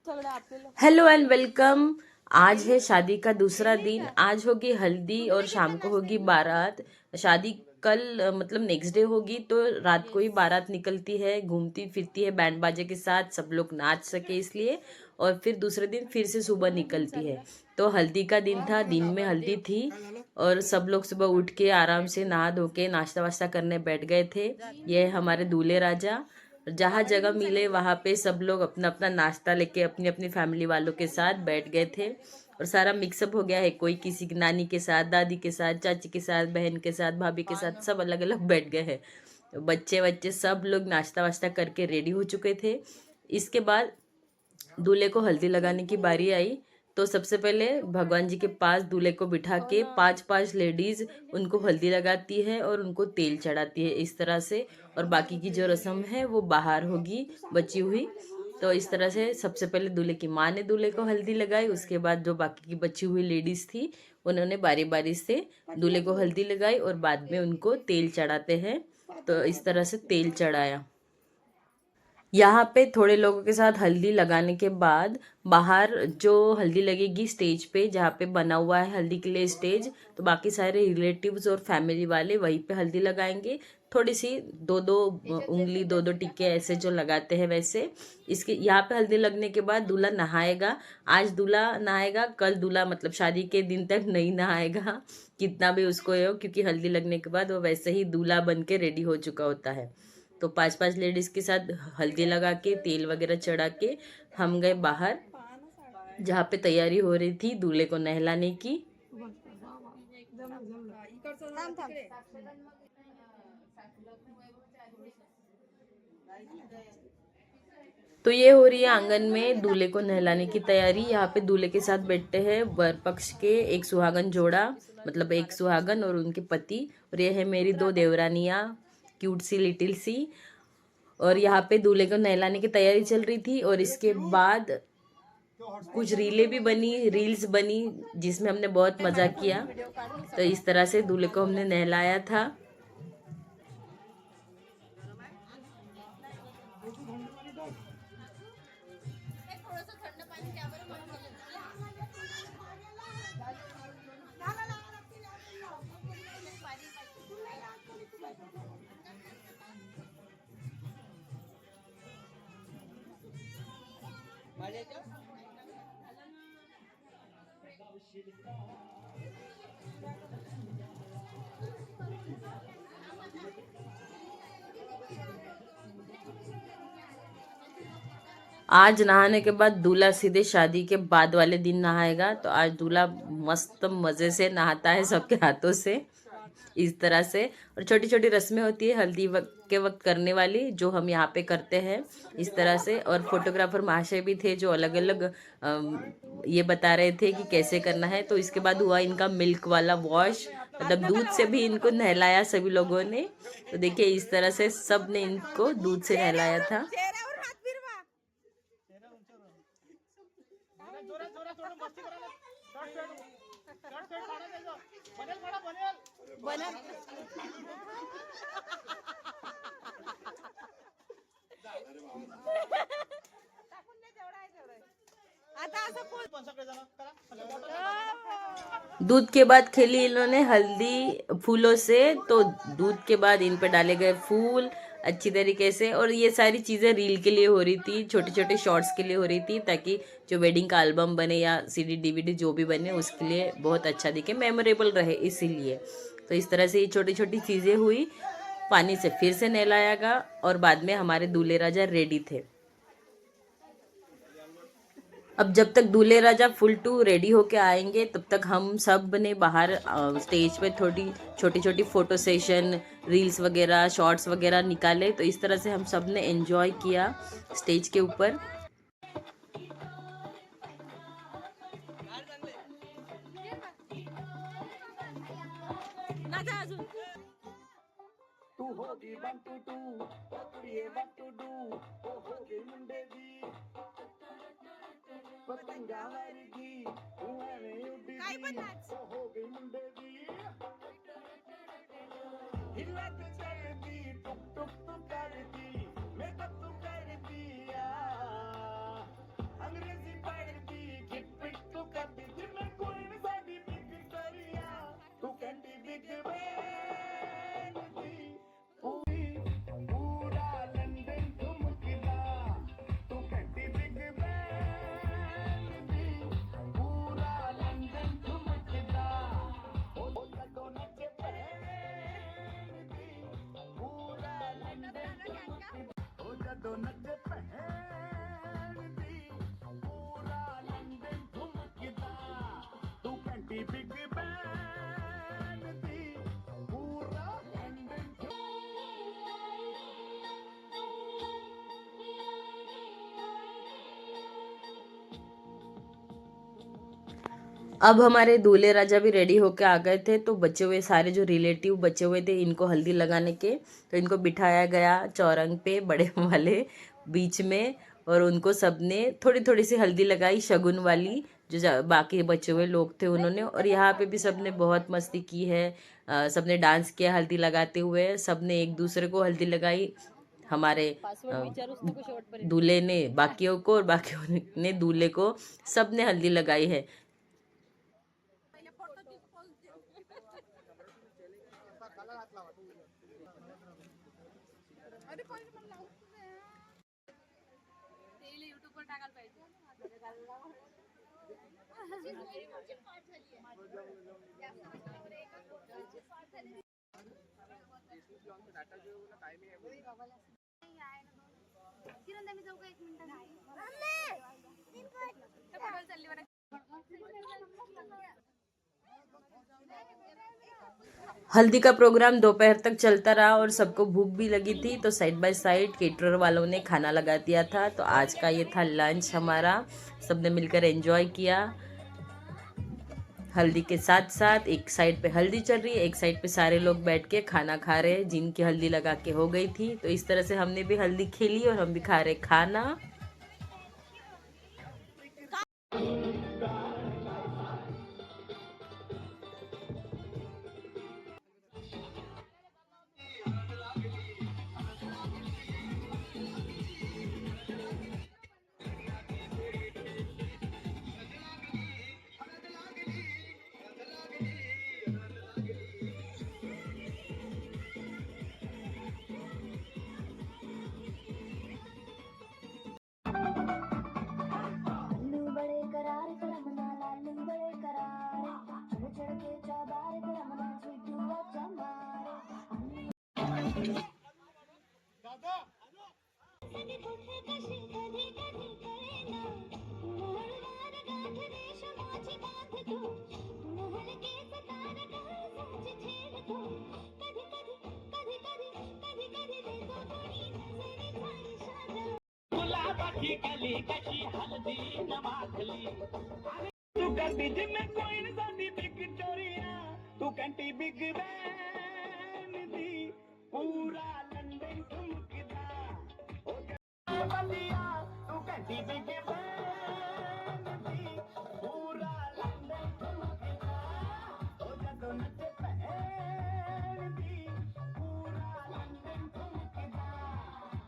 Hello and welcome. आज है शादी का दूसरा दिन। आज होगी हल्दी और शाम को होगी बारात। शादी कल मतलब नेक्स्ट डे होगी, तो रात को ही बारात निकलती है, घूमती फिरती है बैंड बाजे के साथ, सब लोग नाच सके इसलिए। और फिर दूसरे दिन फिर से सुबह निकलती है। तो हल्दी का दिन था, दिन में हल्दी थी और सब लोग सुबह उठ के आराम से नहा धो के नाश्ता वाश्ता करने बैठ गए थे। ये हमारे दूल्हे राजा। जहाँ जगह मिले वहाँ पे सब लोग अपना अपना नाश्ता लेके अपनी अपनी फैमिली वालों के साथ बैठ गए थे। और सारा मिक्सअप हो गया है, कोई किसी की नानी के साथ, दादी के साथ, चाची के साथ, बहन के साथ, भाभी के साथ, सब अलग अलग बैठ गए हैं। बच्चे बच्चे सब लोग नाश्ता वाश्ता करके रेडी हो चुके थे। इसके बाद दूल्हे को हल्दी लगाने की बारी आई। तो सबसे पहले भगवान जी के पास दूल्हे को बिठा के पांच पांच लेडीज उनको हल्दी लगाती है और उनको तेल चढ़ाती है इस तरह से। और बाकी की जो रस्म है वो बाहर होगी बची हुई। तो इस तरह से सबसे पहले दूल्हे की माँ ने दूल्हे को हल्दी लगाई, उसके बाद जो बाकी की बची हुई लेडीज थी उन्होंने बारी बारी से दूल्हे को हल्दी लगाई और बाद में उनको तेल चढ़ाते हैं। तो इस तरह से तेल चढ़ाया। यहाँ पे थोड़े लोगों के साथ हल्दी लगाने के बाद बाहर जो हल्दी लगेगी स्टेज पे, जहाँ पे बना हुआ है हल्दी के लिए स्टेज, तो बाकी सारे रिलेटिव्स और फैमिली वाले वहीं पे हल्दी लगाएंगे। थोड़ी सी दो दो उंगली, दो दो टिक्के ऐसे जो लगाते हैं वैसे। इसके यहाँ पे हल्दी लगने के बाद दूल्हा नहाएगा। आज दूल्हा नहाएगा, कल दूल्हा मतलब शादी के दिन तक नहीं नहाएगा, कितना भी उसको हो, क्योंकि हल्दी लगने के बाद वो वैसे ही दूल्हा बन के रेडी हो चुका होता है। तो पांच पांच लेडीज के साथ हल्दी लगा के तेल वगैरह चढ़ा के हम गए बाहर, जहाँ पे तैयारी हो रही थी दूल्हे को नहलाने की। तो ये हो रही है आंगन में दूल्हे को नहलाने की तैयारी। यहाँ पे दूल्हे के साथ बैठते हैं वर पक्ष के एक सुहागन जोड़ा, मतलब एक सुहागन और उनके पति। और ये है मेरी दो देवरानियाँ, क्यूट सी लिटिल सी। और यहाँ पे दूल्हे को नहलाने की तैयारी चल रही थी। और इसके बाद कुछ रील्स बनी जिसमें हमने बहुत मजा किया। तो इस तरह से दूल्हे को हमने नहलाया था। आज नहाने के बाद दूल्हा सीधे शादी के बाद वाले दिन नहाएगा। तो आज दूल्हा मस्त मजे से नहाता है सबके हाथों से इस तरह से। और छोटी छोटी रस्में होती है हल्दी के वक्त करने वाली, जो हम यहाँ पे करते हैं इस तरह से। और फोटोग्राफर महाशय भी थे जो अलग अलग ये बता रहे थे कि कैसे करना है। तो इसके बाद हुआ इनका मिल्क वाला वॉश, मतलब दूध से भी इनको नहलाया सभी लोगों ने। तो देखिए इस तरह से सब ने इनको दूध से नहलाया था। दूध के बाद खेली इन्होंने हल्दी फूलों से। तो दूध के बाद इन पे डाले गए फूल अच्छी तरीके से। और ये सारी चीज़ें रील के लिए हो रही थी, छोटे छोटे शॉर्ट्स के लिए हो रही थी, ताकि जो वेडिंग का एल्बम बने या सीडी डीवीडी जो भी बने उसके लिए बहुत अच्छा दिखे, मेमोरेबल रहे इसीलिए। तो इस तरह से ये छोटी छोटी चीज़ें हुई। पानी से फिर से नहलाया गया और बाद में हमारे दूल्हे राजा रेडी थे। अब जब तक दूल्हे राजा फुल टू रेडी होके आएंगे तब तक हम सब ने बाहर स्टेज पे थोड़ी छोटी छोटी फोटो सेशन, रील्स वगैरह, शॉर्ट्स वगैरह निकाले। तो इस तरह से हम सब ने एंजॉय किया स्टेज के ऊपर। अब हमारे दूल्हे राजा भी रेडी होके आ गए थे, तो बचे हुए सारे जो रिलेटिव बचे हुए थे इनको हल्दी लगाने के, तो इनको बिठाया गया चौरंग पे बड़े वाले बीच में, और उनको सबने थोड़ी थोड़ी सी हल्दी लगाई शगुन वाली, जो बाकी बचे हुए लोग थे उन्होंने। और यहाँ पे भी सबने बहुत मस्ती की है, सबने डांस किया हल्दी लगाते हुए, सबने एक दूसरे को हल्दी लगाई। हमारे दूल्हे ने बाकियों को और बाकियों ने दूल्हे को, सबने हल्दी लगाई है। हल्दी का प्रोग्राम दोपहर तक चलता रहा और सबको भूख भी लगी थी, तो साइड बाय साइड केटरर वालों ने खाना लगा दिया था। तो आज का ये था लंच हमारा, सबने मिलकर एंजॉय किया। हल्दी के साथ साथ एक साइड पे हल्दी चल रही है, एक साइड पे सारे लोग बैठ के खाना खा रहे हैं जिनकी हल्दी लगा के हो गई थी। तो इस तरह से हमने भी हल्दी खेली और हम भी खा रहे खाना। तू करती जिम्मे कोई न साडी विक्टोरिया, तू कंटी बिग बैन दी पूरा लंदन ठुमकदा, ओ बलिया तू कंटी बिग बैन दी पूरा लंदन ठुमकदा, ओ जदों नचे पैन दी पूरा लंदन ठुमकदा,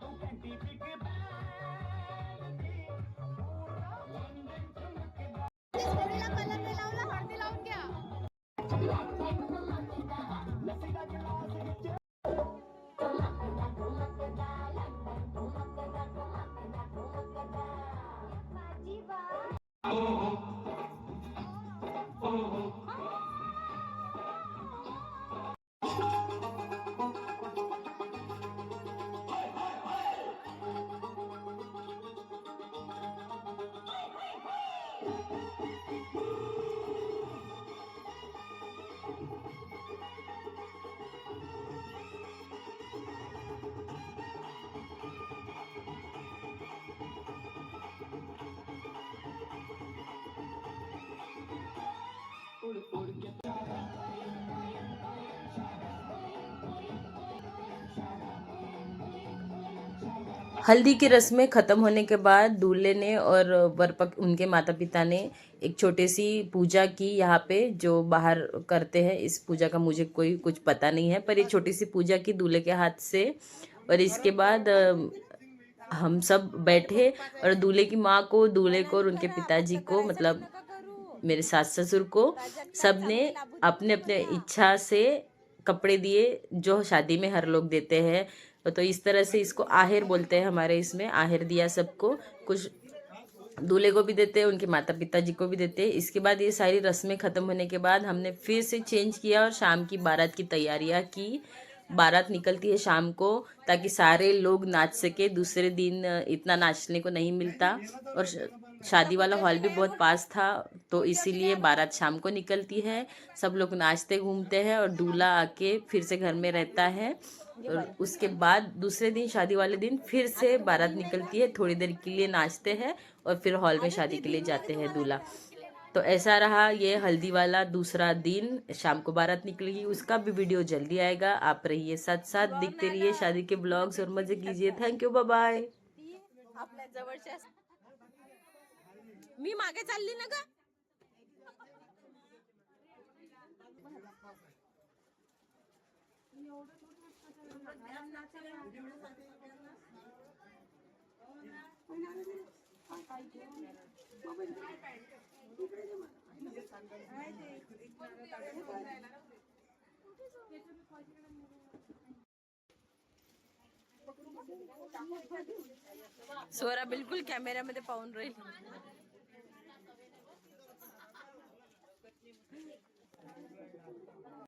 तू कंटी बिग बैन दी पूरा लंदन ठुमकदा। हल्दी की रस्में ख़त्म होने के बाद दूल्हे ने और वरपक्ष उनके माता पिता ने एक छोटी सी पूजा की यहाँ पे, जो बाहर करते हैं। इस पूजा का मुझे कोई कुछ पता नहीं है, पर ये छोटी सी पूजा की दूल्हे के हाथ से। और इसके बाद हम सब बैठे और दूल्हे की माँ को, दूल्हे को और उनके पिताजी को, मतलब मेरे सास ससुर को, सबने अपने अपने इच्छा से कपड़े दिए, जो शादी में हर लोग देते हैं। तो इस तरह से इसको आहेर बोलते हैं हमारे इसमें, आहेर दिया सबको, कुछ दूल्हे को भी देते हैं, उनके माता पिताजी को भी देते हैं। इसके बाद ये सारी रस्में ख़त्म होने के बाद हमने फिर से चेंज किया और शाम की बारात की तैयारियां की। बारात निकलती है शाम को, ताकि सारे लोग नाच सके, दूसरे दिन इतना नाचने को नहीं मिलता। और शादी वाला हॉल भी बहुत पास था, तो इसीलिए बारात शाम को निकलती है। सब लोग नाचते घूमते हैं और दूल्हा आके फिर से घर में रहता है। और उसके बाद दूसरे दिन, शादी वाले दिन, फिर से बारात निकलती है, थोड़ी देर के लिए नाचते हैं और फिर हॉल में शादी के लिए जाते हैं दूल्हा। तो ऐसा रहा ये हल्दी वाला दूसरा दिन। शाम को बारात निकलेगी, उसका भी वीडियो जल्दी आएगा। आप रहिए साथ साथ, देखते रहिए शादी के ब्लॉग्स और मजे कीजिए। Thank you, bye bye. आपल्या जवळच्या मी मागे चालली ना ग। स्वरा बिलकुल कॅमेऱ्यामध्ये पाहून राहील।